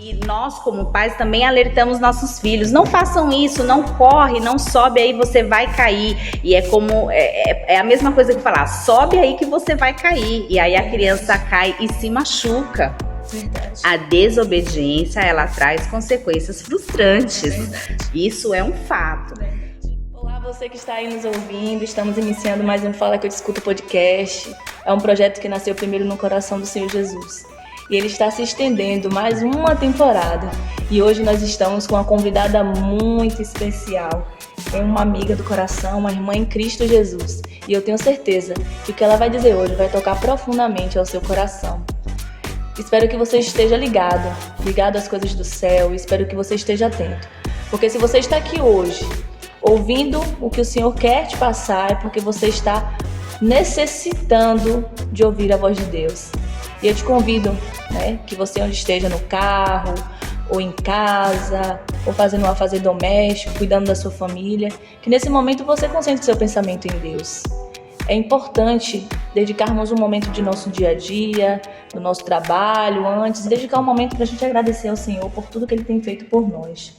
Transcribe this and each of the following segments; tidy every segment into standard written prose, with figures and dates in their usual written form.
E nós, como pais, também alertamos nossos filhos. Não façam isso, não corre, não sobe aí, você vai cair. E é a mesma coisa que falar, sobe aí que você vai cair. E aí a criança cai e se machuca. Verdade. A desobediência, ela traz consequências frustrantes. Verdade. Isso é um fato. Olá, você que está aí nos ouvindo. Estamos iniciando mais um Fala Que Eu Discuto podcast. É um projeto que nasceu primeiro no coração do Senhor Jesus. E ele está se estendendo mais uma temporada. E hoje nós estamos com uma convidada muito especial. É uma amiga do coração, uma irmã em Cristo Jesus. E eu tenho certeza que o que ela vai dizer hoje vai tocar profundamente ao seu coração. Espero que você esteja ligado às coisas do céu. Espero que você esteja atento. Porque se você está aqui hoje, ouvindo o que o Senhor quer te passar, é porque você está necessitando de ouvir a voz de Deus. E eu te convido, que você onde esteja, no carro, ou em casa, ou fazendo um afazer doméstico, cuidando da sua família, que nesse momento você concentre seu pensamento em Deus. É importante dedicarmos um momento de nosso dia a dia, do nosso trabalho, antes, dedicar um momento para a gente agradecer ao Senhor por tudo que Ele tem feito por nós.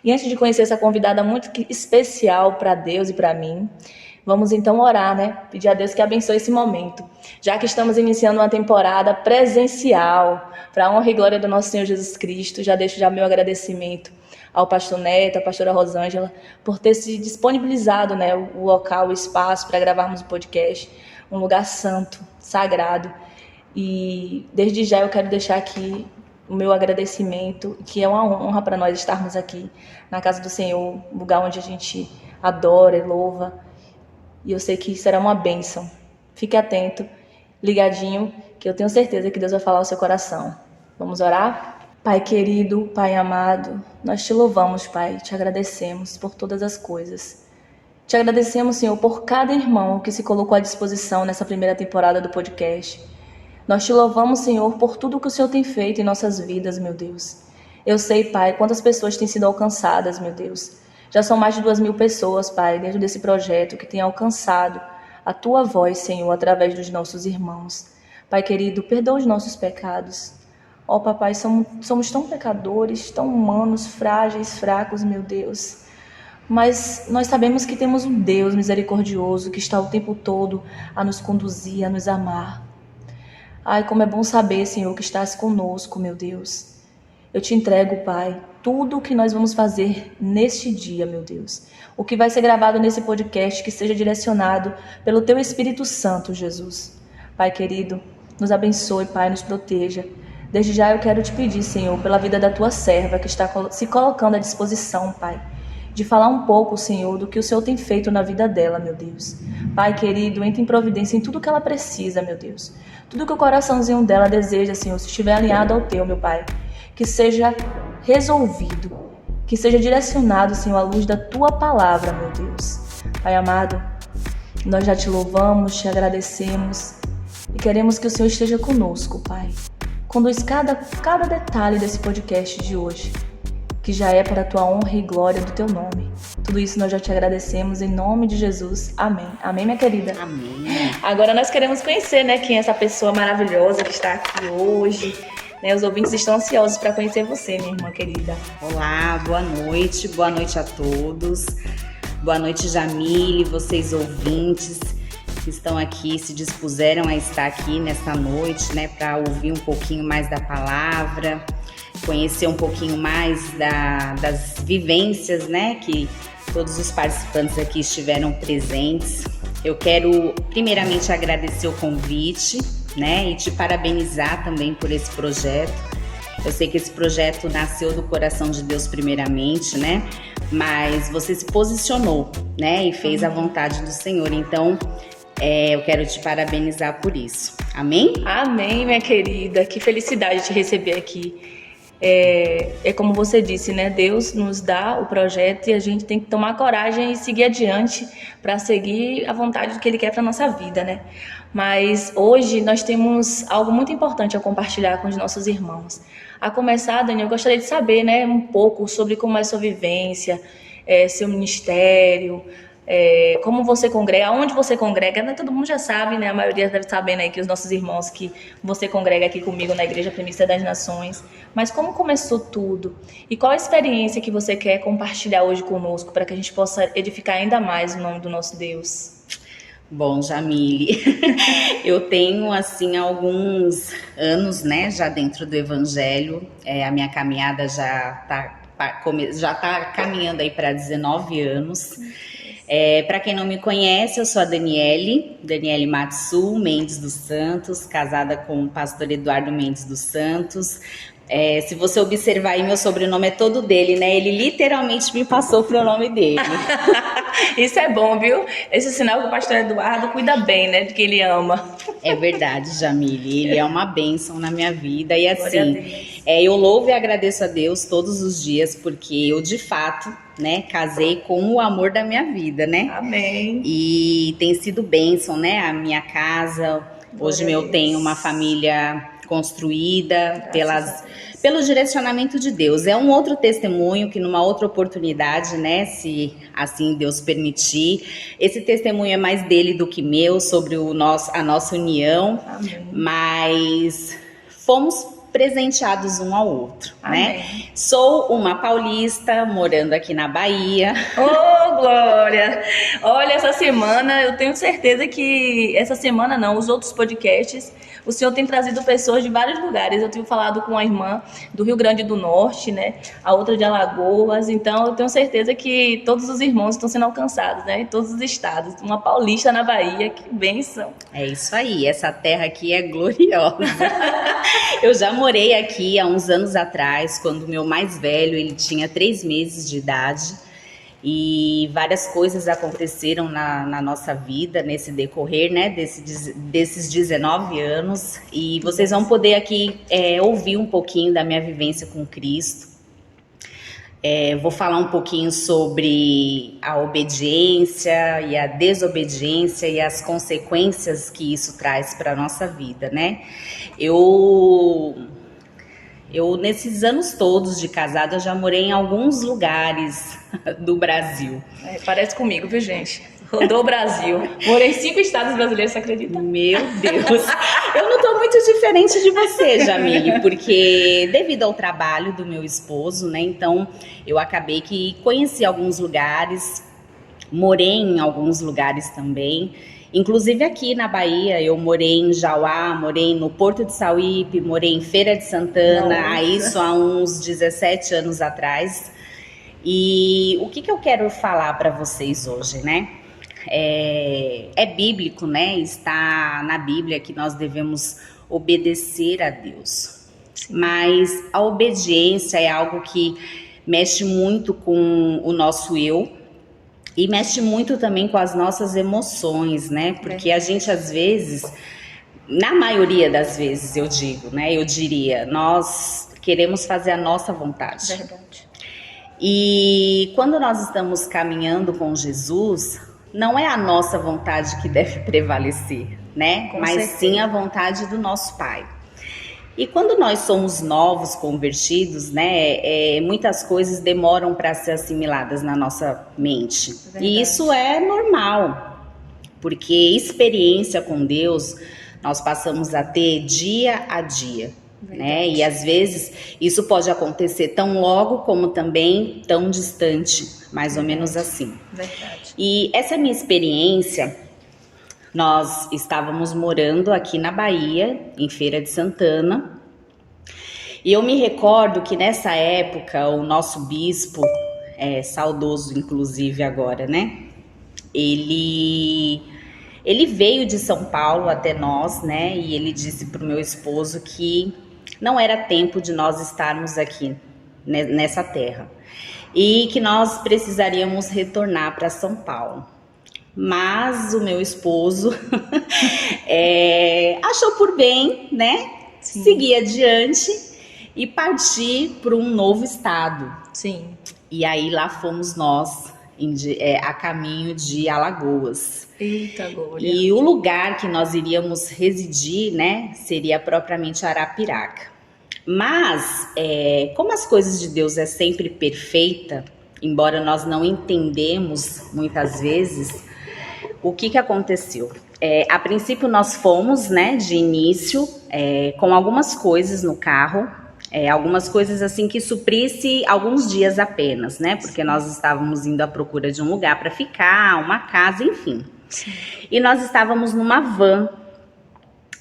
E antes de conhecer essa convidada muito especial para Deus e para mim, vamos então orar, Pedir a Deus que abençoe esse momento. Já que estamos iniciando uma temporada presencial, para a honra e glória do nosso Senhor Jesus Cristo, já deixo meu agradecimento ao pastor Neto, à pastora Rosângela, por ter se disponibilizado, o local, o espaço para gravarmos o podcast, um lugar santo, sagrado. E desde já eu quero deixar aqui o meu agradecimento, que é uma honra para nós estarmos aqui na casa do Senhor, lugar onde a gente adora e louva. E eu sei que será uma bênção. Fique atento, ligadinho, que eu tenho certeza que Deus vai falar ao seu coração. Vamos orar? Pai querido, Pai amado, nós te louvamos, Pai, te agradecemos por todas as coisas. Te agradecemos, Senhor, por cada irmão que se colocou à disposição nessa primeira temporada do podcast. Nós te louvamos, Senhor, por tudo que o Senhor tem feito em nossas vidas, meu Deus. Eu sei, Pai, quantas pessoas têm sido alcançadas, meu Deus. Já são mais de 2.000 pessoas, Pai, dentro desse projeto que tem alcançado a Tua voz, Senhor, através dos nossos irmãos. Pai querido, perdoa os nossos pecados. Ó, Papai, somos tão pecadores, tão humanos, frágeis, fracos, meu Deus. Mas nós sabemos que temos um Deus misericordioso que está o tempo todo a nos conduzir, a nos amar. Ai, como é bom saber, Senhor, que estás conosco, meu Deus. Eu te entrego, Pai, tudo o que nós vamos fazer neste dia, meu Deus. O que vai ser gravado nesse podcast, que seja direcionado pelo Teu Espírito Santo, Jesus. Pai querido, nos abençoe, Pai, nos proteja. Desde já eu quero te pedir, Senhor, pela vida da Tua serva que está se colocando à disposição, Pai, de falar um pouco, Senhor, do que o Senhor tem feito na vida dela, meu Deus. Pai querido, entre em providência em tudo que ela precisa, meu Deus. Tudo que o coraçãozinho dela deseja, Senhor, se estiver alinhado ao Teu, meu Pai, que seja resolvido, que seja direcionado, Senhor, à luz da Tua palavra, meu Deus. Pai amado, nós já Te louvamos, Te agradecemos e queremos que o Senhor esteja conosco, Pai. Conduz cada detalhe desse podcast de hoje, que já é para a Tua honra e glória do Teu nome. Tudo isso nós já Te agradecemos em nome de Jesus. Amém. Amém, minha querida? Amém. Agora nós queremos conhecer, quem é essa pessoa maravilhosa que está aqui hoje. Os ouvintes estão ansiosos para conhecer você, minha irmã querida. Olá, boa noite a todos. Boa noite, Jamile, vocês ouvintes que estão aqui, se dispuseram a estar aqui nesta noite, para ouvir um pouquinho mais da palavra, conhecer um pouquinho mais das vivências, que todos os participantes aqui estiveram presentes. Eu quero primeiramente agradecer o convite, e te parabenizar também por esse projeto. Eu sei que esse projeto nasceu do coração de Deus primeiramente, mas você se posicionou, e fez a vontade do Senhor. Então, eu quero te parabenizar por isso. Amém? Amém, minha querida. Que felicidade te receber aqui. É como você disse, Deus nos dá o projeto e a gente tem que tomar coragem e seguir adiante para seguir a vontade do que Ele quer para nossa vida, Mas hoje nós temos algo muito importante a compartilhar com os nossos irmãos. A começar, Dani, eu gostaria de saber, um pouco sobre como é a sua vivência, seu ministério, como você congrega, aonde você congrega, né? Todo mundo já sabe, né? A maioria deve estar sabendo aí que os nossos irmãos que você congrega aqui comigo na Igreja Primícia das Nações. Mas como começou tudo? E qual a experiência que você quer compartilhar hoje conosco para que a gente possa edificar ainda mais o nome do nosso Deus? Bom, Jamile, eu tenho, assim, alguns anos, né, já dentro do Evangelho. A minha caminhada já tá caminhando aí para 19 anos. Para quem não me conhece, eu sou a Daniele Matsu Mendes dos Santos, casada com o pastor Eduardo Mendes dos Santos. Se você observar aí, meu sobrenome é todo dele, né? Ele literalmente me passou pro nome dele. Isso é bom, viu? Esse sinal que o pastor Eduardo cuida bem, né? De que ele ama. É verdade, Jamile. Ele é uma bênção na minha vida. E assim, eu louvo e agradeço a Deus todos os dias, porque eu, de fato, né, casei com o amor da minha vida, né? Amém. E tem sido bênção, né? A minha casa. Hoje eu tenho uma família construída pelo direcionamento de Deus. É um outro testemunho que numa outra oportunidade, né, se assim Deus permitir, esse testemunho é mais dele do que meu, sobre a nossa união. Amém. Mas fomos presenteados um ao outro, Amém. Né? Sou uma paulista morando aqui na Bahia. Oh, glória! Olha, essa semana, eu tenho certeza que essa semana não, os outros podcasts, o Senhor tem trazido pessoas de vários lugares. Eu tenho falado com a irmã do Rio Grande do Norte, né? A outra de Alagoas. Então, eu tenho certeza que todos os irmãos estão sendo alcançados, né? Em todos os estados. Uma paulista na Bahia, que bênção! É isso aí, essa terra aqui é gloriosa. Eu já morei aqui há uns anos atrás, quando o meu mais velho, ele tinha 3 meses de idade. E várias coisas aconteceram na nossa vida nesse decorrer, né, desses 19 anos. E vocês vão poder aqui ouvir um pouquinho da minha vivência com Cristo. Vou falar um pouquinho sobre a obediência e a desobediência e as consequências que isso traz para a nossa vida, né? Eu, nesses anos todos de casada, eu já morei em alguns lugares do Brasil. Parece comigo, viu, gente? Rodou o Brasil. Morei em 5 estados brasileiros, você acredita? Meu Deus! Eu não tô muito diferente de você, Jamile, porque devido ao trabalho do meu esposo, né? Então, eu acabei que conheci alguns lugares, morei em alguns lugares também. Inclusive aqui na Bahia, eu morei em Jauá, morei no Porto de Sauípe, morei em Feira de Santana, isso há uns 17 anos atrás. E o que eu quero falar para vocês hoje, né? É bíblico, né? Está na Bíblia que nós devemos obedecer a Deus. Sim. Mas a obediência é algo que mexe muito com o nosso eu. E mexe muito também com as nossas emoções, né? Porque a gente, às vezes, na maioria das vezes, eu diria, nós queremos fazer a nossa vontade. Verdade. E quando nós estamos caminhando com Jesus, não é a nossa vontade que deve prevalecer, né? Mas sim a vontade do nosso Pai. E quando nós somos novos convertidos, né, muitas coisas demoram para ser assimiladas na nossa mente. Verdade. E isso é normal, porque experiência com Deus nós passamos a ter dia a dia. Né? E às vezes isso pode acontecer tão logo como também tão distante, mais ou menos assim. Verdade. E essa minha experiência, nós estávamos morando aqui na Bahia, em Feira de Santana, e eu me recordo que nessa época o nosso bispo, saudoso inclusive agora, né? Ele veio de São Paulo até nós, né? E ele disse para o meu esposo que não era tempo de nós estarmos aqui nessa terra e que nós precisaríamos retornar para São Paulo. Mas o meu esposo achou por bem, né, Sim. seguir adiante e partir para um novo estado. Sim. E aí lá fomos nós a caminho de Alagoas. Eita, glória. E o lugar que nós iríamos residir, né, seria propriamente Arapiraca. Mas, como as coisas de Deus é sempre perfeita, embora nós não entendemos muitas vezes o que aconteceu. A princípio nós fomos, né, de início, com algumas coisas no carro, algumas coisas assim que suprisse alguns dias apenas, né, porque nós estávamos indo à procura de um lugar para ficar, uma casa, enfim. Sim. E nós estávamos numa van,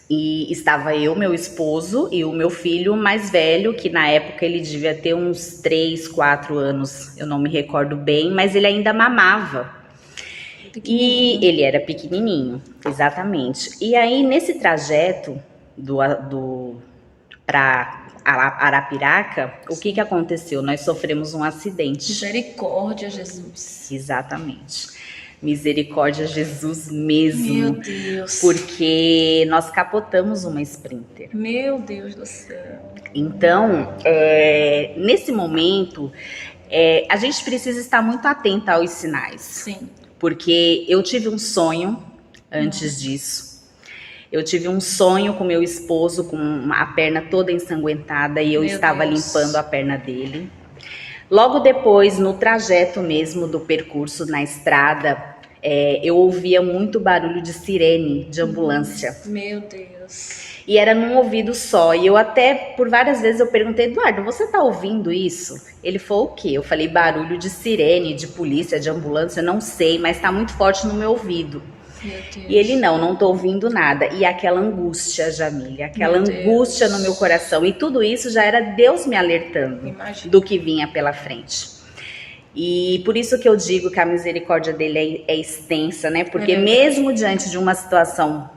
e estava eu, meu esposo e o meu filho mais velho, que na época ele devia ter uns 3, 4 anos, eu não me recordo bem, mas ele ainda mamava. E ele era pequenininho, exatamente. E aí, nesse trajeto para Arapiraca, o que aconteceu? Nós sofremos um acidente. Misericórdia, Jesus. Exatamente. Misericórdia, Jesus mesmo. Meu Deus. Porque nós capotamos uma Sprinter. Meu Deus do céu. Então, nesse momento, a gente precisa estar muito atenta aos sinais. Sim. Porque eu tive um sonho antes disso. Eu tive um sonho com meu esposo com a perna toda ensanguentada e eu estava limpando a perna dele. Logo depois, no trajeto mesmo do percurso na estrada, eu ouvia muito barulho de sirene, de ambulância. Meu Deus. E era num ouvido só. E eu até, por várias vezes, eu perguntei, Eduardo, você tá ouvindo isso? Ele falou o quê? Eu falei, barulho de sirene, de polícia, de ambulância, não sei, mas tá muito forte no meu ouvido. Meu Deus. E ele, não tô ouvindo nada. E aquela angústia, Jamile, aquela angústia no meu coração. E tudo isso já era Deus me alertando do que vinha pela frente. E por isso que eu digo que a misericórdia dele é extensa, né? Porque mesmo diante de uma situação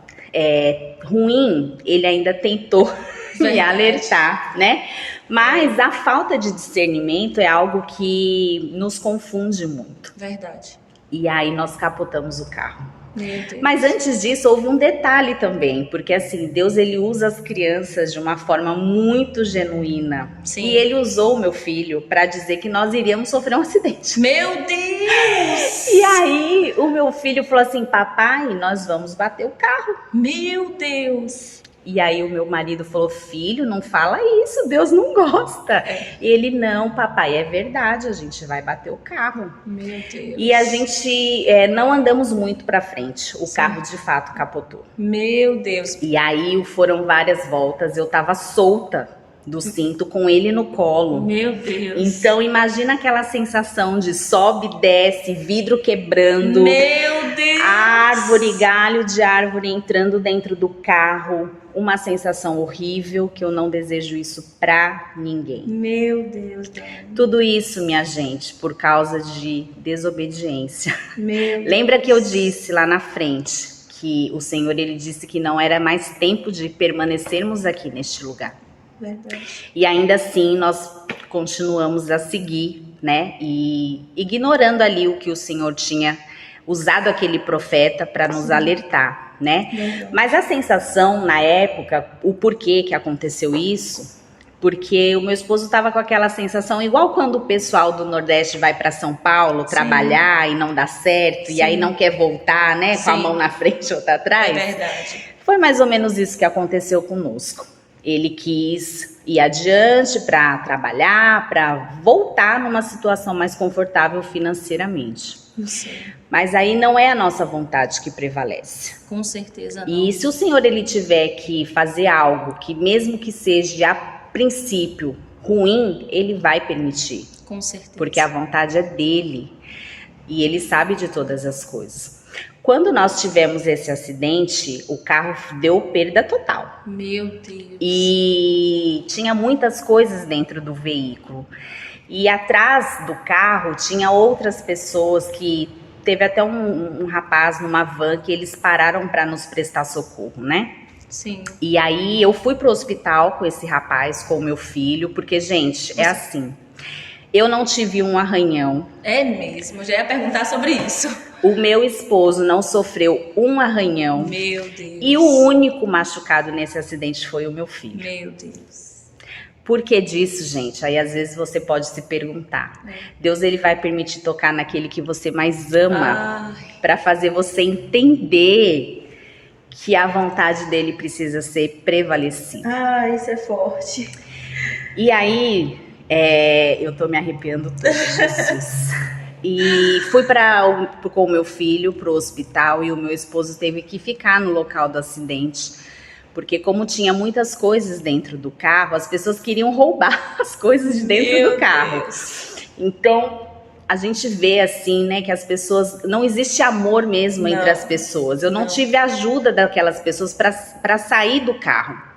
ruim, ele ainda tentou me alertar, né? Mas a falta de discernimento é algo que nos confunde muito. Verdade. E aí nós capotamos o carro. Meu Deus. Mas antes disso houve um detalhe também, porque assim, Deus ele usa as crianças de uma forma muito genuína. Sim. E ele usou o meu filho para dizer que nós iríamos sofrer um acidente. Meu Deus! E aí o meu filho falou assim, papai, nós vamos bater o carro. Meu Deus! E aí o meu marido falou, filho, não fala isso, Deus não gosta. E ele, não, papai, é verdade, a gente vai bater o carro. Meu Deus. E a gente não andamos muito pra frente, o carro de fato capotou. Meu Deus. E aí foram várias voltas, eu tava solta do cinto com ele no colo. Meu Deus. Então imagina aquela sensação de sobe, desce, vidro quebrando. Meu Deus. Árvore, galho de árvore entrando dentro do carro. Uma sensação horrível que eu não desejo isso pra ninguém. Meu Deus. Deus. Tudo isso, minha gente, por causa de desobediência. Meu Deus. Lembra que eu disse lá na frente que o Senhor ele disse que não era mais tempo de permanecermos aqui neste lugar. Verdade. E ainda assim nós continuamos a seguir, né? E ignorando ali o que o Senhor tinha usado aquele profeta para nos alertar, né? Verdade. Mas a sensação na época, o porquê que aconteceu isso, porque o meu esposo estava com aquela sensação igual quando o pessoal do Nordeste vai para São Paulo trabalhar e não dá certo, e aí não quer voltar, né? Com a mão na frente ou outra atrás. É verdade. Foi mais ou menos isso que aconteceu conosco. Ele quis ir adiante para trabalhar, para voltar numa situação mais confortável financeiramente. Sim. Mas aí não é a nossa vontade que prevalece. Com certeza não. E se o Senhor ele tiver que fazer algo que mesmo que seja a princípio ruim, ele vai permitir. Com certeza. Porque a vontade é dele e ele sabe de todas as coisas. Quando nós tivemos esse acidente, o carro deu perda total. Meu Deus. E tinha muitas coisas dentro do veículo. E atrás do carro tinha outras pessoas que... Teve até um rapaz numa van que eles pararam para nos prestar socorro, né? Sim. E aí eu fui pro hospital com esse rapaz, com o meu filho, porque, gente, é assim... Eu não tive um arranhão. É mesmo, já ia perguntar sobre isso. O meu esposo não sofreu um arranhão. Meu Deus. E o único machucado nesse acidente foi o meu filho. Meu Deus. Por que disso, gente? Aí às vezes você pode se perguntar. Deus ele vai permitir tocar naquele que você mais ama para fazer você entender que a vontade dele precisa ser prevalecida. Isso é forte. E aí... Eu tô me arrepiando toda, Jesus. E fui com o meu filho pro hospital e o meu esposo teve que ficar no local do acidente. Porque como tinha muitas coisas dentro do carro, as pessoas queriam roubar as coisas de dentro do carro. Então, a gente vê assim, né, que as pessoas... Não existe amor mesmo entre as pessoas. Eu não tive ajuda daquelas pessoas para sair do carro.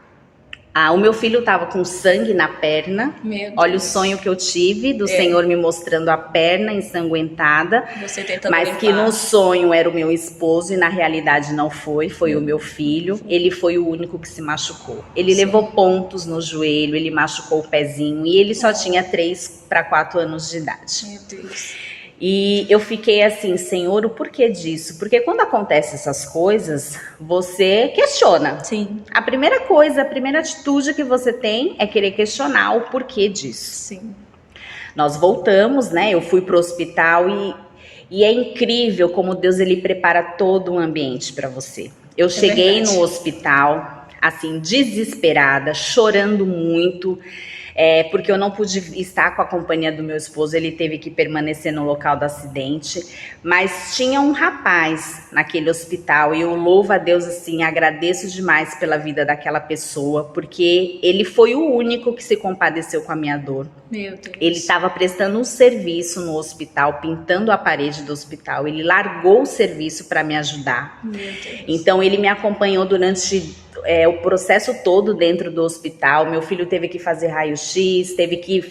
O meu filho estava com sangue na perna. Olha o sonho que eu tive do Senhor me mostrando a perna ensanguentada. Você tentando mas limpar. Que no sonho era o meu esposo e na realidade não foi o meu filho. Ele foi o único que se machucou. Ele levou pontos no joelho, ele machucou o pezinho e ele só tinha 3 para 4 anos de idade. Meu Deus. E eu fiquei assim, Senhor, o porquê disso? Porque quando acontecem essas coisas, você questiona. Sim. A primeira coisa, a primeira atitude que você tem é querer questionar o porquê disso. Sim. Nós voltamos, né? Eu fui pro hospital e é incrível como Deus ele prepara todo um ambiente para você. Eu cheguei no hospital, assim, desesperada, chorando muito. Porque eu não pude estar com a companhia do meu esposo, ele teve que permanecer no local do acidente, mas tinha um rapaz naquele hospital e eu louvo a Deus assim, agradeço demais pela vida daquela pessoa, porque ele foi o único que se compadeceu com a minha dor. Meu Deus. Ele estava prestando um serviço no hospital, pintando a parede do hospital, ele largou o serviço para me ajudar. Meu Deus. Então ele me acompanhou durante o processo todo dentro do hospital. Meu filho teve que fazer raio-x, teve que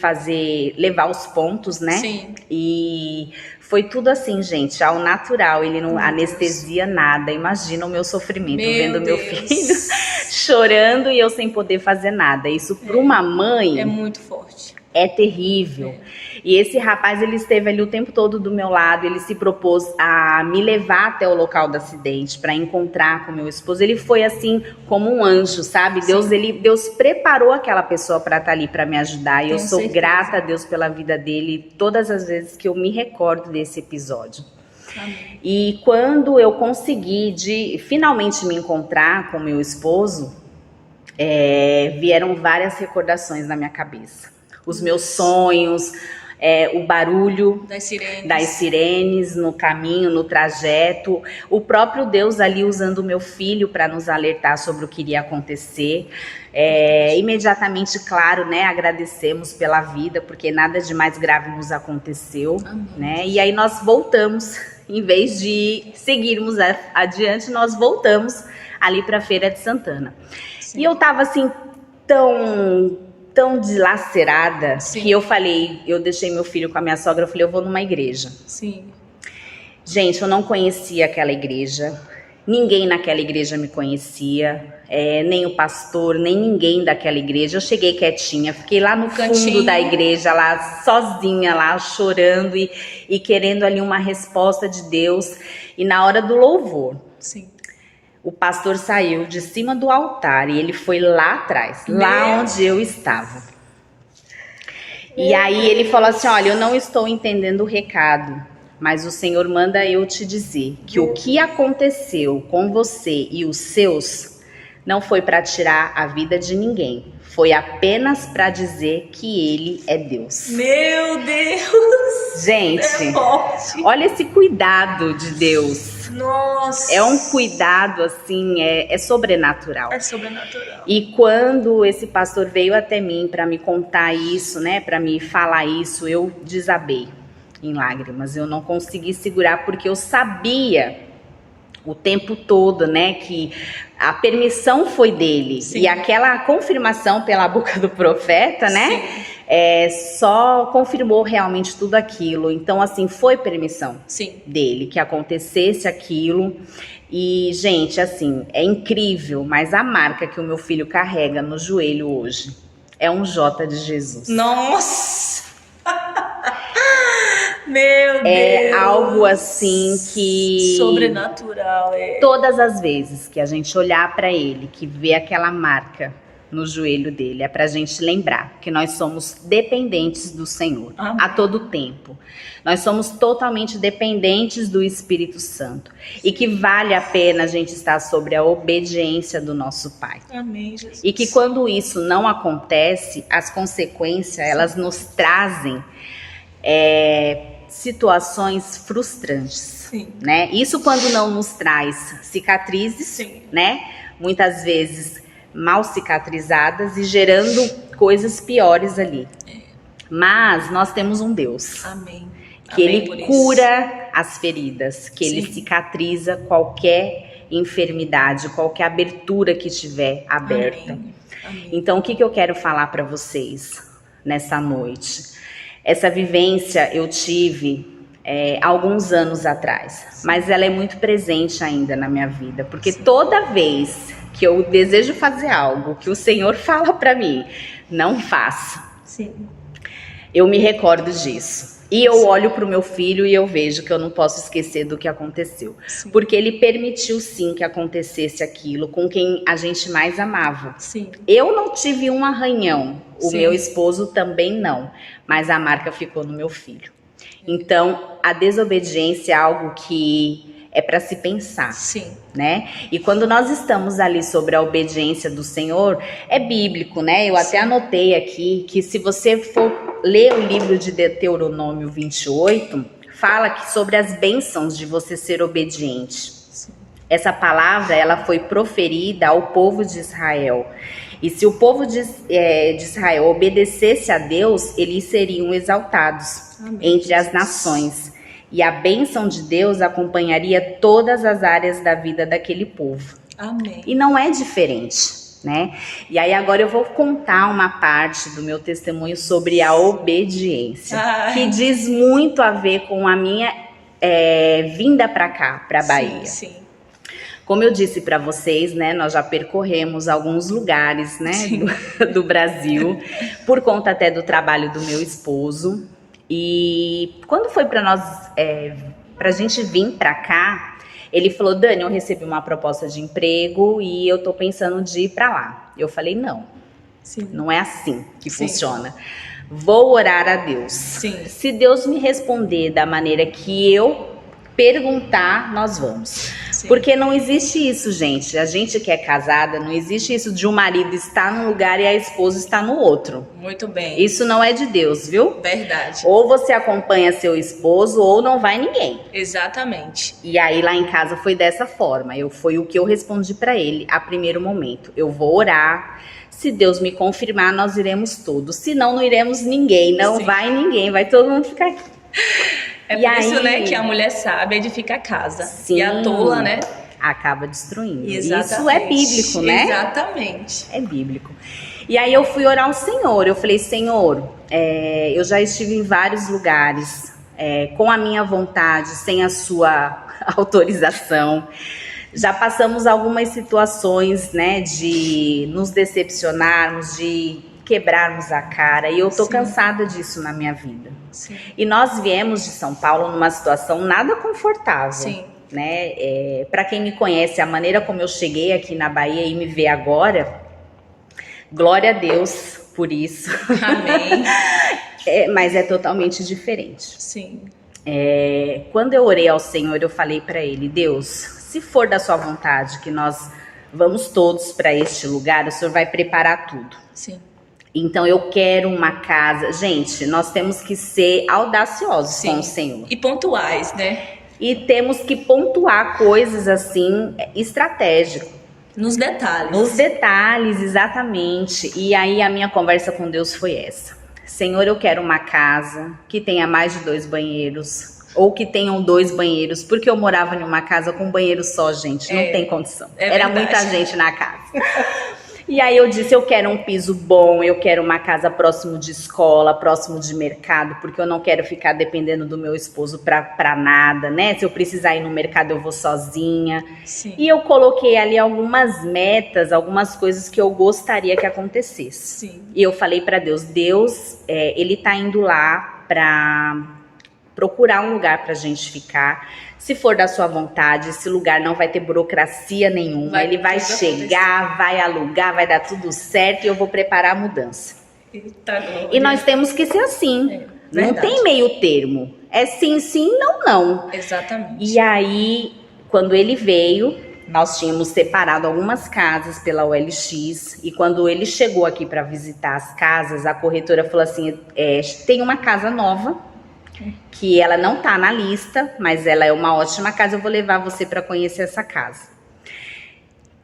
levar os pontos, né? Sim. E foi tudo assim, gente, ao natural. Ele não anestesia nada. Imagina o meu sofrimento vendo meu filho chorando e eu sem poder fazer nada. Isso para uma mãe é muito forte. É terrível. E esse rapaz, ele esteve ali o tempo todo do meu lado, ele se propôs a me levar até o local do acidente para encontrar com meu esposo. Ele foi assim como um anjo, sabe? Deus preparou aquela pessoa para estar ali para me ajudar. E eu sou grata a Deus pela vida dele todas as vezes que eu me recordo desse episódio. Amém. E quando eu consegui finalmente me encontrar com meu esposo, vieram várias recordações na minha cabeça. Os meus sonhos, o barulho das sirenes no caminho, no trajeto, o próprio Deus ali usando o meu filho para nos alertar sobre o que iria acontecer. Imediatamente, claro, né, agradecemos pela vida, porque nada de mais grave nos aconteceu. Né? E aí nós voltamos, em vez de seguirmos adiante, nós voltamos ali para a Feira de Santana. Sim. E eu tava assim tão dilacerada que eu deixei meu filho com a minha sogra, eu falei, eu vou numa igreja. Sim. Gente, eu não conhecia aquela igreja, ninguém naquela igreja me conhecia, nem o pastor, nem ninguém daquela igreja. Eu cheguei quietinha, fiquei lá no fundo da igreja, lá sozinha, lá chorando e querendo ali uma resposta de Deus. E na hora do louvor, o pastor saiu de cima do altar e ele foi lá atrás, lá onde eu estava. E aí ele falou assim, olha, eu não estou entendendo o recado, mas o Senhor manda eu te dizer que o que aconteceu com você e os seus não foi para tirar a vida de ninguém. Foi apenas para dizer que Ele é Deus. Meu Deus! Gente, olha esse cuidado de Deus. Nossa! É um cuidado, assim, é sobrenatural. É sobrenatural. E quando esse pastor veio até mim para me contar isso, né, para me falar isso, eu desabei em lágrimas. Eu não consegui segurar porque eu sabia o tempo todo, né, que a permissão foi dele. Sim. E aquela confirmação pela boca do profeta, né, só confirmou realmente tudo aquilo. Então, assim, foi permissão dele que acontecesse aquilo. E, gente, assim, é incrível, mas a marca que o meu filho carrega no joelho hoje é um J de Jesus. Nossa! Meu Deus! É algo assim que... sobrenatural, Todas as vezes que a gente olhar para ele, que vê aquela marca, no joelho dele. É pra gente lembrar que nós somos dependentes do Senhor. Amém. A todo tempo. Nós somos totalmente dependentes do Espírito Santo. E que vale a pena a gente estar sobre a obediência do nosso Pai. Amém, Jesus. E que quando isso não acontece, as consequências, elas nos trazem situações frustrantes. Sim. Né? Isso quando não nos traz cicatrizes, Sim. né? Muitas vezes mal cicatrizadas e gerando coisas piores ali. Mas nós temos um Deus. Amém. Que Amém Ele por isso. cura as feridas, que Ele Sim. cicatriza qualquer enfermidade, qualquer abertura que tiver aberta. Amém. Amém. Então, o que eu quero falar para vocês nessa noite? Essa vivência eu tive alguns anos atrás, mas ela é muito presente ainda na minha vida, porque toda vez que eu desejo fazer algo que o Senhor fala para mim, não faça, Sim. eu me recordo disso. E eu olho para o meu filho e eu vejo que eu não posso esquecer do que aconteceu. Sim. Porque ele permitiu sim que acontecesse aquilo com quem a gente mais amava. Sim. Eu não tive um arranhão, o Sim. meu esposo também não, mas a marca ficou no meu filho. Então, a desobediência é algo que é para se pensar, Sim. né? E quando nós estamos ali sobre a obediência do Senhor, é bíblico, né? Eu até anotei aqui que se você for ler o livro de Deuteronômio 28, fala que sobre as bênçãos de você ser obediente. Sim. Essa palavra, ela foi proferida ao povo de Israel. E se o povo de Israel obedecesse a Deus, eles seriam exaltados entre as nações. E a bênção de Deus acompanharia todas as áreas da vida daquele povo. Amém. E não é diferente, né? E aí agora eu vou contar uma parte do meu testemunho sobre a obediência. Ai. Que diz muito a ver com a minha vinda para cá, para Bahia. Sim, sim. Como eu disse para vocês, né, nós já percorremos alguns lugares, né, do Brasil, por conta até do trabalho do meu esposo. E quando foi para nós, pra gente vir para cá, ele falou: Dani, eu recebi uma proposta de emprego e eu tô pensando de ir para lá. Eu falei: não, Sim. não é assim que Sim. funciona. Vou orar a Deus. Sim. Se Deus me responder da maneira que eu perguntar, nós vamos. Sim. Porque não existe isso, gente. A gente que é casada, não existe isso de um marido estar num lugar e a esposa estar no outro. Muito bem. Isso não é de Deus, viu? Verdade. Ou você acompanha seu esposo ou não vai ninguém. Exatamente. E aí lá em casa foi dessa forma. Foi o que eu respondi para ele a primeiro momento. Eu vou orar. Se Deus me confirmar, nós iremos todos. Se não, não iremos ninguém. Não Sim. vai ninguém. Vai todo mundo ficar aqui. É E por isso, aí- né, que a mulher sábia edifica a casa. Sim. E a tola, né? Acaba destruindo. Exatamente. Isso é bíblico, né? Exatamente. É bíblico. E aí eu fui orar ao Senhor. Eu falei: Senhor, eu já estive em vários lugares com a minha vontade, sem a sua autorização. Já passamos algumas situações, né, de nos decepcionarmos, de quebrarmos a cara. E eu tô Sim. cansada disso na minha vida. Sim. E nós viemos de São Paulo numa situação nada confortável. Sim. Né? Para quem me conhece, a maneira como eu cheguei aqui na Bahia e me vê agora, glória a Deus por isso. Amém. Mas é totalmente diferente. Sim. Quando eu orei ao Senhor, eu falei para Ele: Deus, se for da sua vontade que nós vamos todos para este lugar, o Senhor vai preparar tudo. Sim. Então eu quero uma casa. Gente, nós temos que ser audaciosos Sim. com o Senhor. E pontuais, né? E temos que pontuar coisas assim, estratégicas. Nos detalhes. Nos detalhes, exatamente. E aí a minha conversa com Deus foi essa: Senhor, eu quero uma casa que tenha mais de 2 banheiros, ou que tenham 2 banheiros, porque eu morava em uma casa com um banheiro só, gente, não tem condição. Era verdade. muita gente na casa. E aí eu disse: eu quero um piso bom, eu quero uma casa próximo de escola, próximo de mercado, porque eu não quero ficar dependendo do meu esposo pra nada, né? Se eu precisar ir no mercado, eu vou sozinha. Sim. E eu coloquei ali algumas metas, algumas coisas que eu gostaria que acontecesse. Sim. E eu falei para Deus: Deus, Ele tá indo lá procurar um lugar pra gente ficar. Se for da sua vontade, esse lugar não vai ter burocracia nenhuma. Ele vai chegar, vai alugar, vai dar tudo certo e eu vou preparar a mudança. E nós temos que ser assim. Não tem meio termo. É sim, sim, não, não. Exatamente. E aí, quando ele veio, nós tínhamos separado algumas casas pela OLX. E quando ele chegou aqui para visitar as casas, a corretora falou assim, tem uma casa nova, que ela não tá na lista, mas ela é uma ótima casa, eu vou levar você para conhecer essa casa.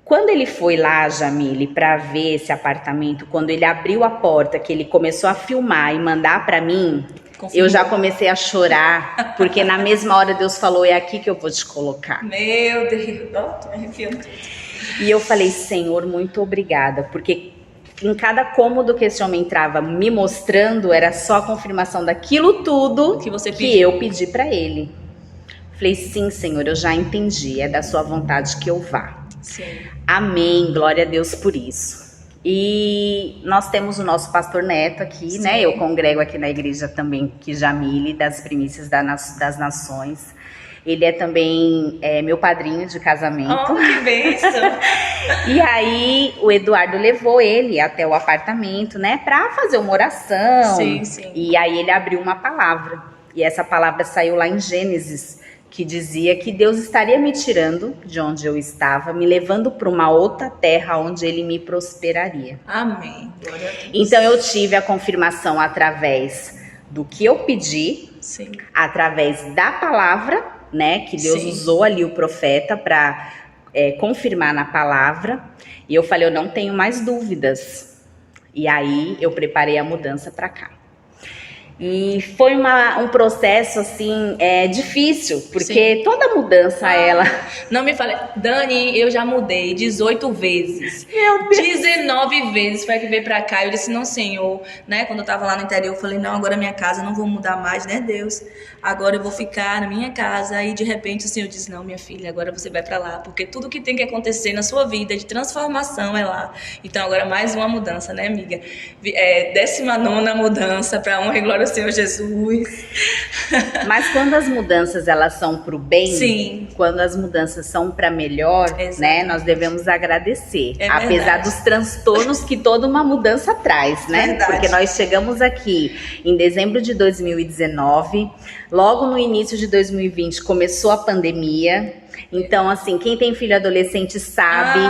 Quando ele foi lá, Jamile, para ver esse apartamento, quando ele abriu a porta, que ele começou a filmar e mandar para mim, eu já comecei a chorar, porque na mesma hora Deus falou, é aqui que eu vou te colocar. Meu Deus, tô me arrepiando. E eu falei, Senhor, muito obrigada, porque em cada cômodo que esse homem entrava me mostrando, era só a confirmação daquilo tudo que eu pedi para ele. Falei, sim, Senhor, eu já entendi, é da sua vontade que eu vá. Sim. Amém, glória a Deus por isso. E nós temos o nosso pastor Neto aqui, sim, né? Eu congrego aqui na igreja também, que Jamile, das Primícias das Nações. Ele é também meu padrinho de casamento. Oh, que bênção! E aí, o Eduardo levou ele até o apartamento, né? Pra fazer uma oração. Sim, sim. E aí, ele abriu uma palavra. E essa palavra saiu lá em Gênesis, que dizia que Deus estaria me tirando de onde eu estava, me levando para uma outra terra onde Ele me prosperaria. Amém. Glória a Deus. Então, eu tive a confirmação através do que eu pedi, sim, através da palavra, né, que Deus sim usou ali o profeta para confirmar na palavra, e eu falei, eu não tenho mais dúvidas, e aí eu preparei a mudança para cá. E foi um processo, assim, difícil, porque sim, toda mudança, ela... Não me fale, Dani, eu já mudei 18 vezes. Meu Deus. 19 vezes foi que veio pra cá. Eu disse, não, Senhor, né? Quando eu tava lá no interior, eu falei, não, agora minha casa, não vou mudar mais, né, Deus? Agora eu vou ficar na minha casa. Aí, de repente, o Senhor disse, não, minha filha, agora você vai pra lá. Porque tudo que tem que acontecer na sua vida de transformação é lá. Então, agora mais uma mudança, né, amiga? 19ª mudança pra honra e glória Senhor Jesus. Mas quando as mudanças elas são para o bem, sim, quando as mudanças são para melhor, né, nós devemos agradecer, apesar dos transtornos que toda uma mudança traz, né? Verdade. Porque nós chegamos aqui em dezembro de 2019, logo no início de 2020 começou a pandemia. Então, assim, quem tem filho adolescente sabe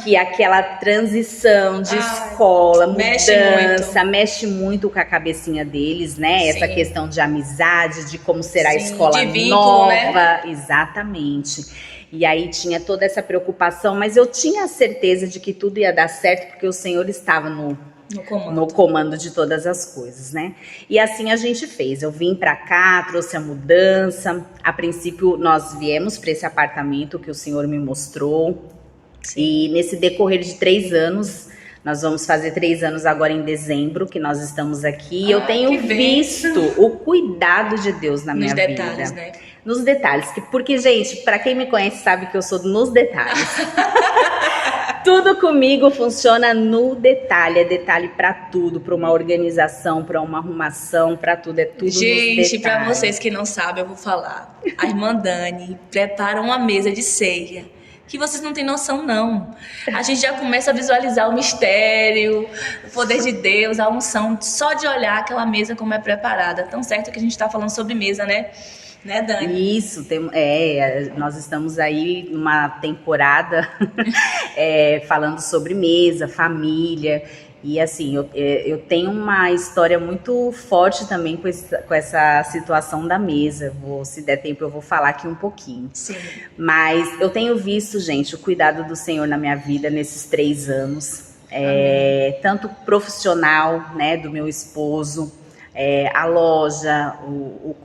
que aquela transição de escola, mudança, mexe muito com a cabecinha deles, né? Sim. Essa questão de amizade, de como será sim, a escola de vínculo, nova. Né? Exatamente. E aí tinha toda essa preocupação, mas eu tinha a certeza de que tudo ia dar certo, porque o Senhor estava no comando de todas as coisas, né? E assim a gente fez. Eu vim pra cá, trouxe a mudança. A princípio, nós viemos para esse apartamento que o Senhor me mostrou. Sim. E nesse decorrer de 3 anos, nós vamos fazer 3 anos agora em dezembro, que nós estamos aqui. E eu tenho visto o cuidado de Deus na minha vida. Nos detalhes, né? Nos detalhes. Porque, gente, pra quem me conhece sabe que eu sou nos detalhes. Tudo comigo funciona no detalhe, é detalhe pra tudo, pra uma organização, pra uma arrumação, pra tudo, é tudo nos detalhes. Gente, pra vocês que não sabem, eu vou falar. A irmã Dani prepara uma mesa de ceia, que vocês não têm noção, não. A gente já começa a visualizar o mistério, o poder de Deus, a unção, só de olhar aquela mesa como é preparada. Tão certo que a gente tá falando sobre mesa, né? Né, Dani? Isso, nós estamos aí numa temporada falando sobre mesa, família, e assim, eu tenho uma história muito forte também com essa situação da mesa. Se der tempo eu vou falar aqui um pouquinho. Sim. Mas eu tenho visto, gente, o cuidado do Senhor na minha vida nesses 3 anos, tanto profissional, né, do meu esposo, a loja,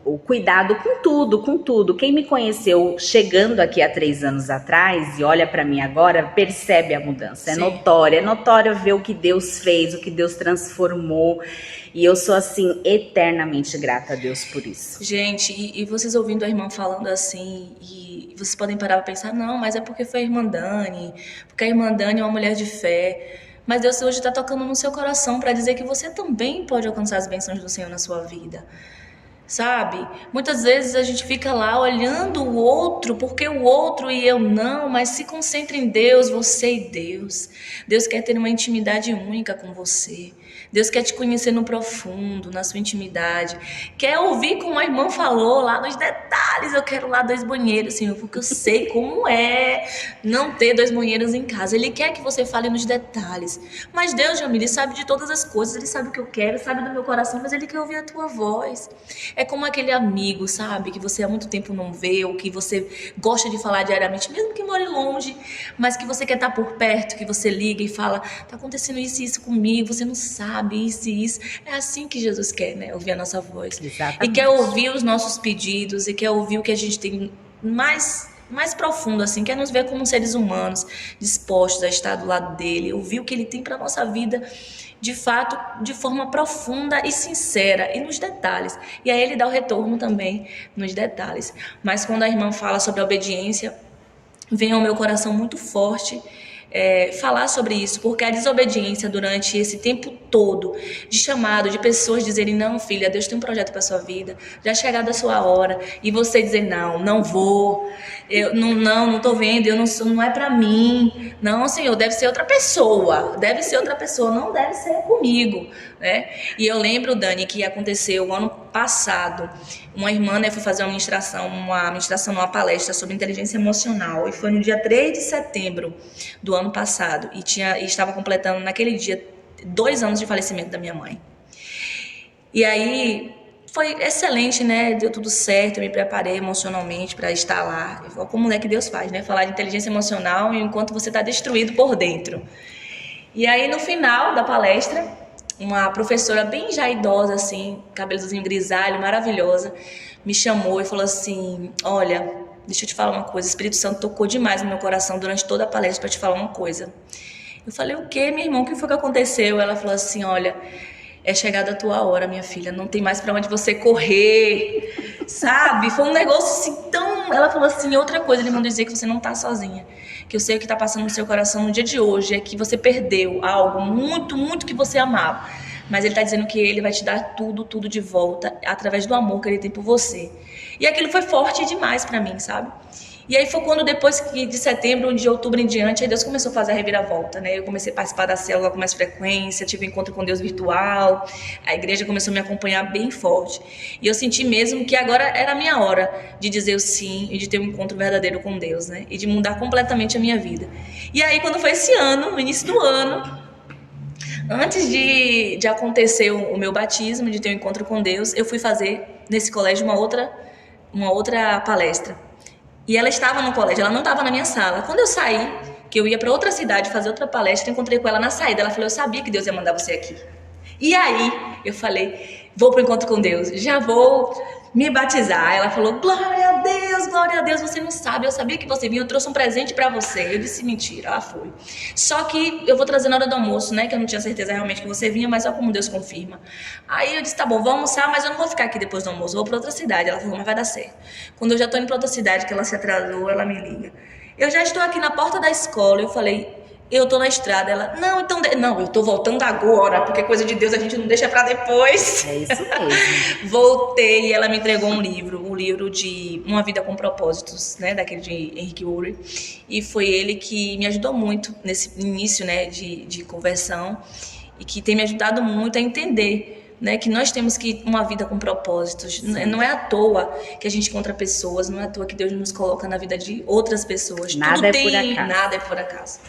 o cuidado com tudo. Quem me conheceu chegando aqui há 3 anos atrás e olha para mim agora, percebe a mudança. Sim. É notório ver o que Deus fez, o que Deus transformou. E eu sou, assim, eternamente grata a Deus por isso. Gente, e vocês ouvindo a irmã falando assim, e vocês podem parar para pensar, não, mas é porque foi a irmã Dani, porque a irmã Dani é uma mulher de fé. Mas Deus hoje está tocando no seu coração para dizer que você também pode alcançar as bênçãos do Senhor na sua vida. sabe? Muitas vezes a gente fica lá olhando o outro, porque o outro e eu não, mas se concentre em Deus, você e Deus. Deus quer ter uma intimidade única com você. Deus quer te conhecer no profundo, na sua intimidade. Quer ouvir como a irmã falou, lá nos detalhes. Eu quero lá 2 banheiros, Senhor, porque eu sei como é não ter 2 banheiros em casa. Ele quer que você fale nos detalhes. Mas Deus, Jamile, Ele sabe de todas as coisas. Ele sabe o que eu quero, sabe do meu coração, mas Ele quer ouvir a tua voz. É como aquele amigo, sabe, que você há muito tempo não vê, ou que você gosta de falar diariamente, mesmo que more longe, mas que você quer estar por perto, que você liga e fala, tá acontecendo isso e isso comigo, você não sabe isso e isso. É assim que Jesus quer, né, ouvir a nossa voz. Exatamente. E quer ouvir os nossos pedidos, e quer ouvir o que a gente tem mais profundo, assim, quer nos ver como seres humanos, dispostos a estar do lado dele, ouvir o que ele tem para nossa vida, de fato, de forma profunda e sincera, e nos detalhes. E aí ele dá o retorno também nos detalhes. Mas quando a irmã fala sobre a obediência, vem ao meu coração muito forte falar sobre isso, porque a desobediência durante esse tempo todo de chamado, de pessoas dizerem, não, filha, Deus tem um projeto para sua vida, já é chegada a sua hora, e você dizer, não vou, eu não tô vendo, eu não é para mim, não, Senhor, deve ser outra pessoa, não deve ser comigo, né? E eu lembro, Dani, que aconteceu ano passado, uma irmã, né, foi fazer uma ministração numa palestra sobre inteligência emocional, e foi no dia 3 de setembro do ano passado, e estava completando naquele dia 2 anos de falecimento da minha mãe. E aí foi excelente, né? Deu tudo certo, eu me preparei emocionalmente para estar lá. Como é que Deus faz, né? Falar de inteligência emocional enquanto você está destruído por dentro. E aí no final da palestra, uma professora bem já idosa, assim, cabelozinho grisalho, maravilhosa, me chamou e falou assim, olha, deixa eu te falar uma coisa, o Espírito Santo tocou demais no meu coração durante toda a palestra para te falar uma coisa. Eu falei, o quê, minha irmã? O que foi que aconteceu? Ela falou assim, olha, é chegada a tua hora, minha filha, não tem mais para onde você correr, sabe? Foi um negócio assim tão... Ela falou assim, outra coisa, ele mandou dizer que você não tá sozinha, que eu sei o que tá passando no seu coração no dia de hoje, é que você perdeu algo muito, muito que você amava, mas ele tá dizendo que ele vai te dar tudo de volta, através do amor que ele tem por você. E aquilo foi forte demais para mim, sabe? E aí foi quando depois de setembro, de outubro em diante, aí Deus começou a fazer a reviravolta, né? Eu comecei a participar da célula com mais frequência, tive um encontro com Deus virtual, a igreja começou a me acompanhar bem forte. E eu senti mesmo que agora era a minha hora de dizer o sim e de ter um encontro verdadeiro com Deus, né? E de mudar completamente a minha vida. E aí quando foi esse ano, no início do ano, antes de acontecer o meu batismo, de ter um encontro com Deus, eu fui fazer nesse colégio uma outra palestra. E ela estava no colégio, ela não estava na minha sala. Quando eu saí, que eu ia para outra cidade fazer outra palestra, encontrei com ela na saída. Ela falou, eu sabia que Deus ia mandar você aqui. E aí, eu falei, vou para o encontro com Deus, já vou me batizar. Ela falou, glória a Deus, você não sabe, eu sabia que você vinha, eu trouxe um presente para você. Eu disse, mentira, ela foi. Só que eu vou trazer na hora do almoço, né, que eu não tinha certeza realmente que você vinha, mas olha como Deus confirma. Aí eu disse, tá bom, vou almoçar, mas eu não vou ficar aqui depois do almoço, eu vou para outra cidade. Ela falou, mas vai dar certo. Quando eu já tô indo para outra cidade, que ela se atrasou, ela me liga. Eu já estou aqui na porta da escola, eu falei, eu tô na estrada. Ela, não, então... Não, eu tô voltando agora, porque coisa de Deus a gente não deixa pra depois. É isso mesmo. Voltei e ela me entregou um livro de Uma Vida com Propósitos, né, daquele de Henrique Ury. E foi ele que me ajudou muito nesse início, né, de conversão, e que tem me ajudado muito a entender, né, que nós temos que uma vida com propósitos. Não é à toa que a gente encontra pessoas, não é à toa que Deus nos coloca na vida de outras pessoas. Nada é por acaso.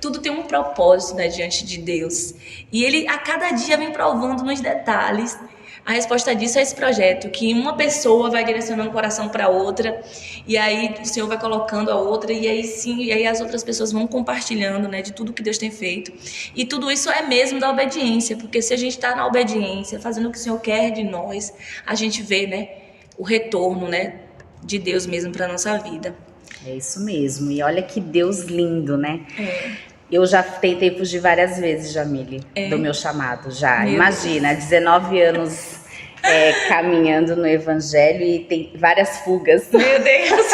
Tudo tem um propósito, né, diante de Deus. E Ele, a cada dia, vem provando nos detalhes a resposta disso é esse projeto, que uma pessoa vai direcionando o coração para outra, e aí o Senhor vai colocando a outra, e aí sim, e aí as outras pessoas vão compartilhando, né, de tudo que Deus tem feito. E tudo isso é mesmo da obediência, porque se a gente está na obediência, fazendo o que o Senhor quer de nós, a gente vê, né, o retorno, né, de Deus mesmo para nossa vida. É isso mesmo. E olha que Deus lindo, né? Eu já tentei fugir várias vezes, Jamile, do meu chamado, já. Imagina, 19 anos caminhando no Evangelho e tem várias fugas. Meu Deus!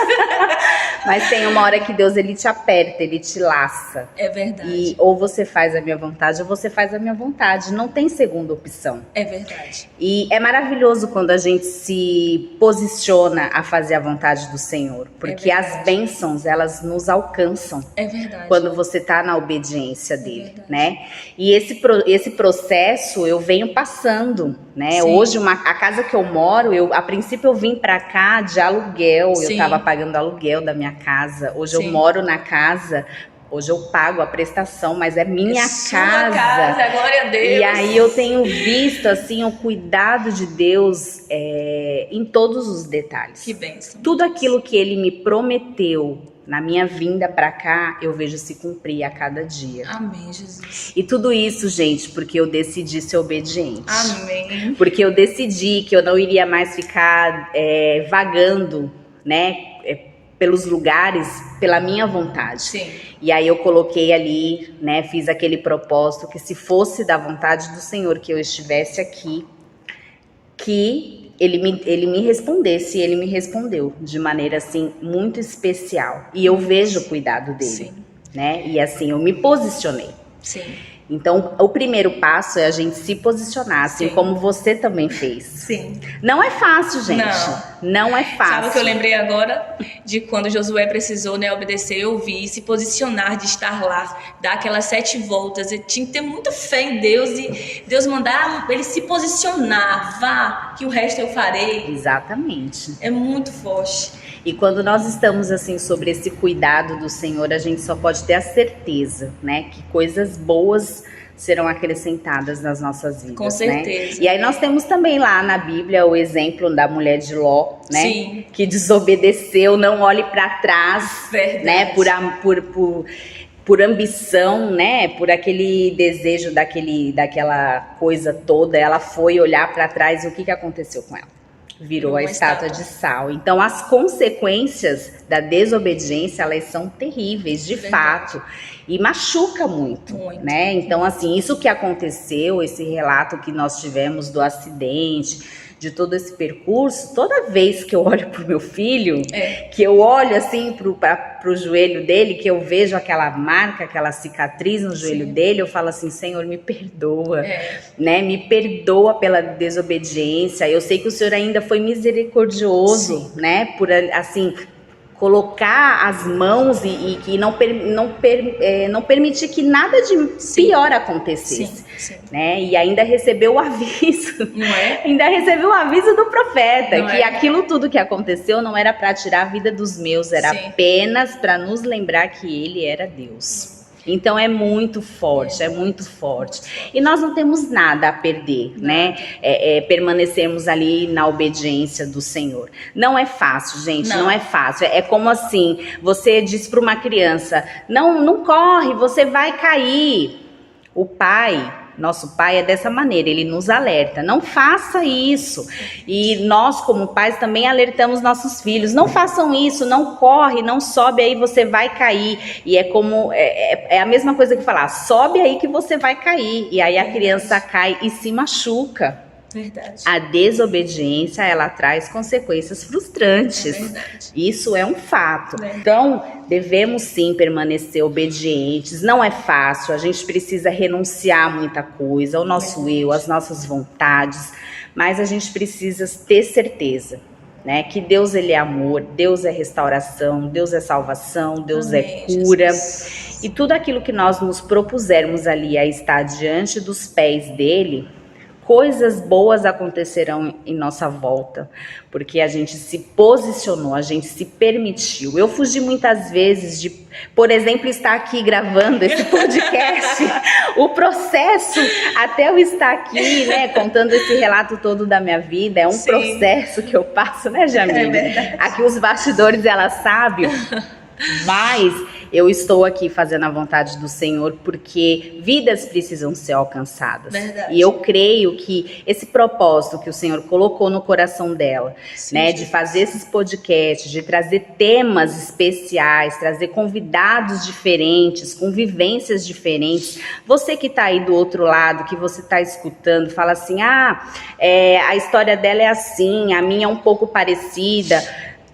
Mas tem uma hora que Deus, ele te aperta, ele te laça. É verdade. E ou você faz a minha vontade, ou você faz a minha vontade. Não tem segunda opção. É verdade. E é maravilhoso quando a gente se posiciona a fazer a vontade do Senhor. Porque as bênçãos, elas nos alcançam. É verdade. Quando você tá na obediência dele, verdade. né? E esse processo eu venho passando, né? Sim. Hoje, a casa que eu moro, a princípio eu vim pra cá de aluguel. Sim. Eu tava pagando aluguel da minha casa. Hoje Sim. eu moro na casa. Hoje eu pago a prestação, mas é minha Sua casa. Glória a Deus. E aí eu tenho visto, assim, o cuidado de Deus em todos os detalhes. Que bênção. Tudo aquilo que ele me prometeu na minha vinda pra cá, eu vejo se cumprir a cada dia. Amém, Jesus. E tudo isso, gente, porque eu decidi ser obediente. Amém. Porque eu decidi que eu não iria mais ficar vagando, né, pelos lugares, pela minha vontade. Sim. E aí eu coloquei ali, né, fiz aquele propósito que se fosse da vontade do Senhor que eu estivesse aqui, que ele me respondesse, e ele me respondeu de maneira assim muito especial. E eu vejo o cuidado dele, Sim. né? E assim eu me posicionei. Sim. Então, o primeiro passo é a gente se posicionar, assim Sim. como você também fez. Sim. Não é fácil, gente. Não é fácil. Sabe o que eu lembrei agora? De quando Josué precisou, né, obedecer, ouvir, se posicionar, de estar lá, dar aquelas 7 voltas. Ele tinha que ter muita fé em Deus e Deus mandar ele se posicionar. Vá, que o resto eu farei. Exatamente. É muito forte. E quando nós estamos assim sobre esse cuidado do Senhor, a gente só pode ter a certeza, né, que coisas boas serão acrescentadas nas nossas vidas. Com certeza. Né? E aí nós temos também lá na Bíblia o exemplo da mulher de Ló, né? Sim. Que desobedeceu, não olhe para trás, Verdade. né? Por ambição, né? Por aquele desejo daquela coisa toda, ela foi olhar para trás e o que aconteceu com ela? Virou a estátua de sal. Então, as consequências da desobediência, elas são terríveis, de fato. E machuca muito, né? Então, assim, isso que aconteceu, esse relato que nós tivemos do acidente, de todo esse percurso, toda vez que eu olho pro meu filho, que eu olho assim pro joelho dele, que eu vejo aquela marca, aquela cicatriz no joelho dele, eu falo assim, Senhor, me perdoa, né? Me perdoa pela desobediência. Eu sei que o Senhor ainda foi misericordioso, né? Por, assim, colocar as mãos e que não permitir que nada de pior acontecesse. Sim. Né? E ainda recebeu o aviso, não é? Ainda recebeu o aviso do profeta, não que aquilo tudo que aconteceu não era para tirar a vida dos meus, era apenas para nos lembrar que ele era Deus. Então é muito forte, é muito forte. E nós não temos nada a perder, né? Permanecermos ali na obediência do Senhor. Não é fácil, gente, não é fácil. É como assim, você diz para uma criança, não corre, você vai cair. O pai, nosso pai é dessa maneira, ele nos alerta, não faça isso. E nós como pais também alertamos nossos filhos, não façam isso, não corre, não sobe aí, você vai cair. E é como, é a mesma coisa que falar, sobe aí que você vai cair. E aí a criança cai e se machuca. Verdade. A desobediência, ela traz consequências frustrantes. Isso é um fato. Então, devemos sim permanecer obedientes. Não é fácil, a gente precisa renunciar a muita coisa, ao nosso eu, às nossas vontades, mas a gente precisa ter certeza, né, que Deus, ele é amor, Deus é restauração, Deus é salvação, Deus é cura. Jesus. E tudo aquilo que nós nos propusermos ali a estar diante dos pés dele, coisas boas acontecerão em nossa volta, porque a gente se posicionou, a gente se permitiu. Eu fugi muitas vezes de, por exemplo, estar aqui gravando esse podcast, o processo até eu estar aqui, né, contando esse relato todo da minha vida, é um processo que eu passo, né, Jamile? Aqui os bastidores, ela sabe, mas eu estou aqui fazendo a vontade do Senhor porque vidas precisam ser alcançadas. E eu creio que esse propósito que o Senhor colocou no coração dela, né, de fazer esses podcasts, de trazer temas especiais, trazer convidados diferentes, com vivências diferentes. Você que está aí do outro lado, que você está escutando, fala assim, a história dela é assim, a minha é um pouco parecida.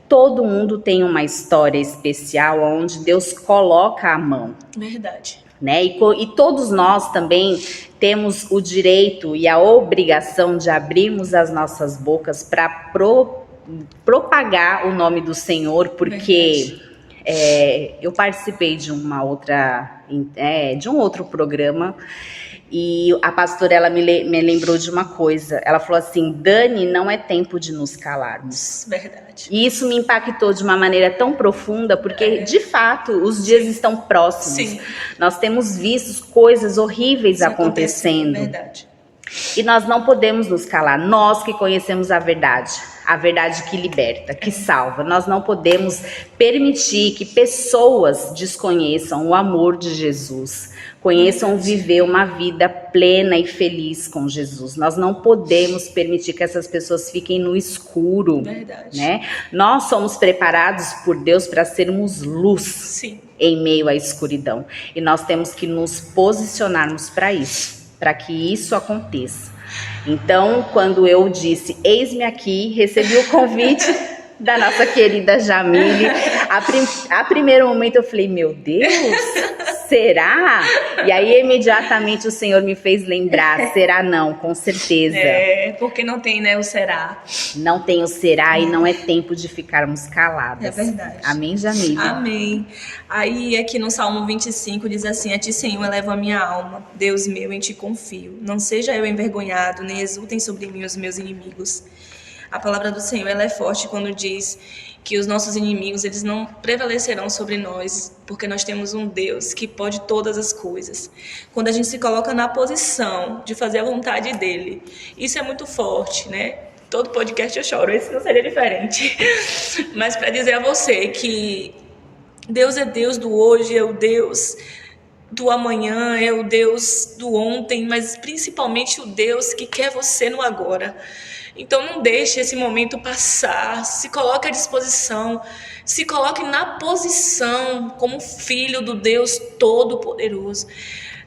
Todo mundo tem uma história especial onde Deus coloca a mão. Verdade. Né? E todos nós também temos o direito e a obrigação de abrirmos as nossas bocas para propagar o nome do Senhor, porque eu participei de um outro programa. E a pastora, ela me lembrou de uma coisa. Ela falou assim: Dani, não é tempo de nos calarmos. Verdade. E isso me impactou de uma maneira tão profunda, porque, de fato, os dias estão próximos. Sim. Nós temos visto coisas horríveis acontecendo. Verdade. E nós não podemos nos calar. Nós que conhecemos a verdade que liberta, que salva. Nós não podemos permitir que pessoas desconheçam o amor de Jesus, conheçam viver uma vida plena e feliz com Jesus. Nós não podemos permitir que essas pessoas fiquem no escuro. Verdade. Né? Nós somos preparados por Deus para sermos luz. Sim. Em meio à escuridão. E nós temos que nos posicionarmos para isso, para que isso aconteça. Então, quando eu disse, eis-me aqui, recebi o convite da nossa querida Jamile. A primeiro momento eu falei, meu Deus, será? E aí imediatamente o Senhor me fez lembrar, será não, com certeza. Porque não tem, né, o será. Não tem o será e não é tempo de ficarmos caladas. É verdade. Amém, Jamile? Amém. Aí aqui no Salmo 25 diz assim: a ti, Senhor, elevo a minha alma, Deus meu, em ti confio. Não seja eu envergonhado, nem exultem sobre mim os meus inimigos. A palavra do Senhor, ela é forte quando diz que os nossos inimigos, eles não prevalecerão sobre nós, porque nós temos um Deus que pode todas as coisas. Quando a gente se coloca na posição de fazer a vontade dele, isso é muito forte, né? Todo podcast eu choro, esse não seria diferente. Mas para dizer a você que Deus é Deus do hoje, é o Deus do amanhã, é o Deus do ontem, mas principalmente o Deus que quer você no agora. Então não deixe esse momento passar, se coloque à disposição, se coloque na posição como filho do Deus Todo-Poderoso.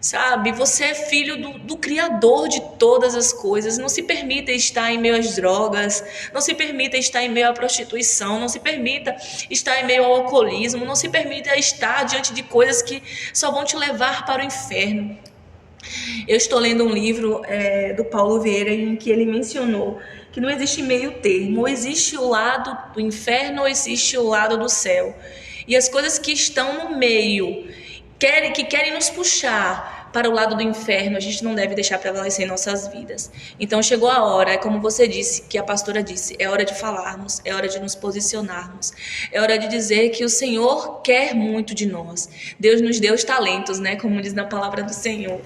Sabe, você é filho do Criador de todas as coisas. Não se permita estar em meio às drogas, não se permita estar em meio à prostituição, não se permita estar em meio ao alcoolismo, não se permita estar diante de coisas que só vão te levar para o inferno. Eu estou lendo um livro do Paulo Vieira em que ele mencionou que não existe meio termo, ou existe o lado do inferno ou existe o lado do céu. E as coisas que estão no meio, que querem nos puxar para o lado do inferno, a gente não deve deixar prevalecer em nossas vidas. Então chegou a hora, é como você disse, que a pastora disse, é hora de falarmos, é hora de nos posicionarmos, é hora de dizer que o Senhor quer muito de nós. Deus nos deu os talentos, né? Como diz na palavra do Senhor.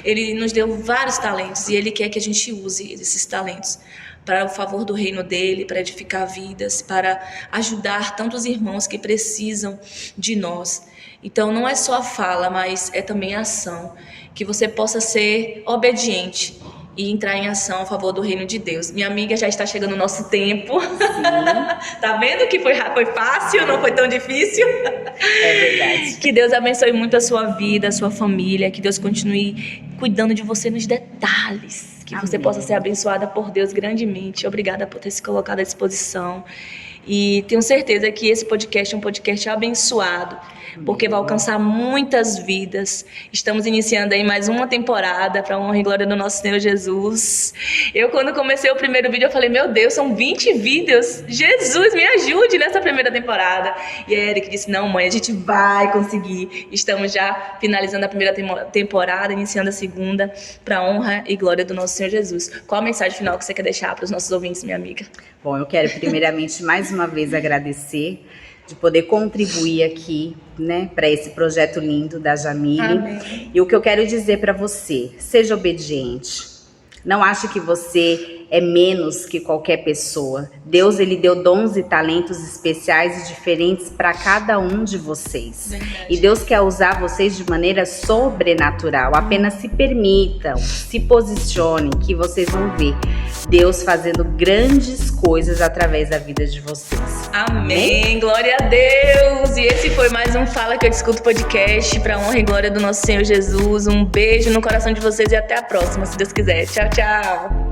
Ele nos deu vários talentos e Ele quer que a gente use esses talentos para o favor do reino dele, para edificar vidas, para ajudar tantos irmãos que precisam de nós. Então não é só a fala, mas é também a ação. Que você possa ser obediente e entrar em ação a favor do reino de Deus. Minha amiga, já está chegando o nosso tempo. Tá vendo que foi fácil, não foi tão difícil? É verdade. Que Deus abençoe muito a sua vida, a sua família. Que Deus continue cuidando de você nos detalhes. Que você possa ser abençoada por Deus grandemente. Obrigada por ter se colocado à disposição. E tenho certeza que esse podcast é um podcast abençoado, porque vai alcançar muitas vidas. Estamos iniciando aí mais uma temporada para a honra e glória do nosso Senhor Jesus. Eu, quando comecei o primeiro vídeo, eu falei, meu Deus, são 20 vídeos. Jesus, me ajude nessa primeira temporada. E a Eric disse, não, mãe, a gente vai conseguir. Estamos já finalizando a primeira temporada, iniciando a segunda, para a honra e glória do nosso Senhor Jesus. Qual a mensagem final que você quer deixar para os nossos ouvintes, minha amiga? Bom, eu quero primeiramente mais uma vez agradecer de poder contribuir aqui, né, para esse projeto lindo da Jamile. Amém. E o que eu quero dizer para você, seja obediente. Não ache que você é menos que qualquer pessoa. Deus, ele deu dons e talentos especiais e diferentes para cada um de vocês. Verdade. E Deus quer usar vocês de maneira sobrenatural. Apenas se permitam, se posicionem, que vocês vão ver Deus fazendo grandes coisas através da vida de vocês. Amém. Glória a Deus. E esse foi mais um Fala Que Eu Discuto podcast para a honra e glória do nosso Senhor Jesus. Um beijo no coração de vocês e até a próxima, se Deus quiser. Tchau, tchau.